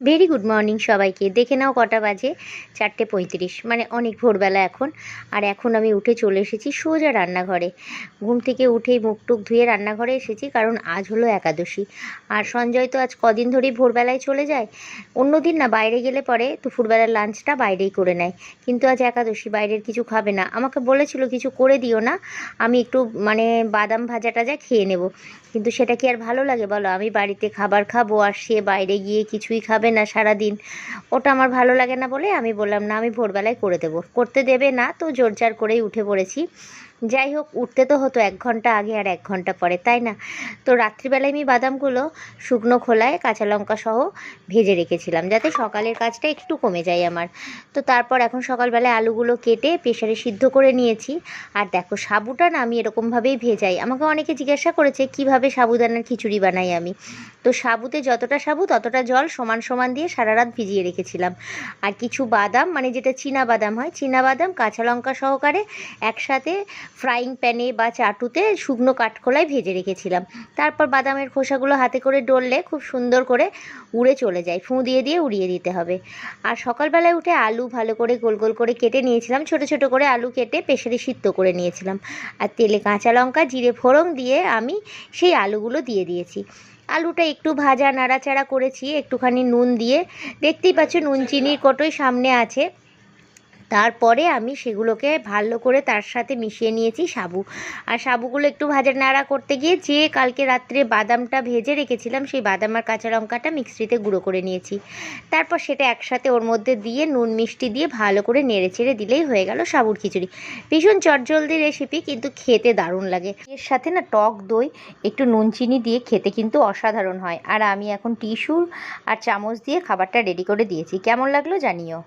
Very good morning সবাইকে। দেখে নাও কটা বাজে, 4:35, মানে অনেক ভোরবেলা এখন। আর এখন আমি উঠে চলে এসেছি সোজা রান্নাঘরে। ঘুম থেকে উঠেই মুখ টুক ধুয়ে রান্নাঘরে এসেছি, কারণ আজ হলো একাদশী। আর সঞ্জয় তো আজ কদিন ধরেই ভোরবেলায় চলে যায়। অন্য দিন না বাইরে গেলে পরে দুপুরবেলার লাঞ্চটা বাইরেই করে নেয়, কিন্তু আজ একাদশী, বাইরের কিছু খাবে না। আমাকে বলেছিল কিছু করে দিও না, আমি একটু মানে বাদাম ভাজা টাজা খেয়ে নেব। কিন্তু সেটা কি আর ভালো লাগে বলো? আমি বাড়িতে খাবার খাবো আর সে বাইরে গিয়ে কিছুই খাবে না সারাদিন। ওটা আমার ভালো লাগে না বলে আমি বললাম না, আমি ভোরবেলায় করে দেবো। করতে দেবে না তো জোরজার করেই উঠে পড়েছি। যাই হোক, উঠতে তো হতো 1 ঘন্টা আগে আর 1 ঘন্টা পরে, তাই না? তো রাত্রিবেলায় আমি বাদামগুলো শুকনো খোলায় কাঁচা লঙ্কা সহ ভেজে রেখেছিলাম, যাতে সকালের কাজটা একটু কমে যায় আমার। তো তারপর এখন সকালবেলায় আলুগুলো কেটে প্রেসারে সিদ্ধ করে নিয়েছি। আর দেখো, সাবুটা না আমি এরকমভাবেই ভেজাই। আমাকে অনেকে জিজ্ঞাসা করেছে কিভাবে সাবুদানার খিচুড়ি বানাই আমি। তো সাবুতে যতটা সাবু ততটা জল সমান সমান দিয়ে সারা রাত ভিজিয়ে রেখেছিলাম। আর কিছু বাদাম, মানে যেটা চীনা বাদাম হয়, চীনা বাদাম কাঁচা লঙ্কা সহকারে একসাথে ফ্রাইং প্যানে বা চাটুতে শুকনো কাঠখোলায় ভেজে রেখেছিলাম। তারপর বাদামের খোসাগুলো হাতে করে ডললে খুব সুন্দর করে উড়ে চলে যায়, ফুঁ দিয়ে দিয়ে উড়িয়ে দিতে হবে। আর সকালবেলায় উঠে আলু ভালো করে গোল গোল করে কেটে নিয়েছিলাম, ছোট ছোট করে আলু কেটে প্রেসারে সিদ্ধ করে নিয়েছিলাম। আর তেলে কাঁচা লঙ্কা জিরে ফোড়ন দিয়ে আমি সেই আলুগুলো দিয়ে দিয়েছি। আলুটা একটু ভাজা নাড়াচাড়া করেছি একটুখানি নুন দিয়ে। দেখতেই পাচ্ছ নুন চিনির কটোই সামনে আছে। তারপরে আমি সেগুলোকে ভালো করে তার সাথে মিশিয়ে নিয়েছি সাবু। আর সাবুগুলো একটু ভাজা নাড়া করতে গিয়ে যে কালকে রাত্রে বাদামটা ভেজে রেখেছিলাম, সেই বাদাম আর কাঁচা লঙ্কাটা মিক্সিতে গুঁড়ো করে নিয়েছি। তারপর সেটা একসাথে ওর মধ্যে দিয়ে নুন মিষ্টি দিয়ে ভালো করে নেড়ে চেড়ে দিলেই হয়ে গেল সাবুর খিচুড়ি। ভীষণ চটজলদি রেসিপি, কিন্তু খেতে দারুণ লাগে। এর সাথে না টক দই একটু নুন চিনি দিয়ে খেতে কিন্তু অসাধারণ হয়। আর আমি এখন টিস্যু আর চামচ দিয়ে খাবারটা রেডি করে দিয়েছি। কেমন লাগলো জানিও।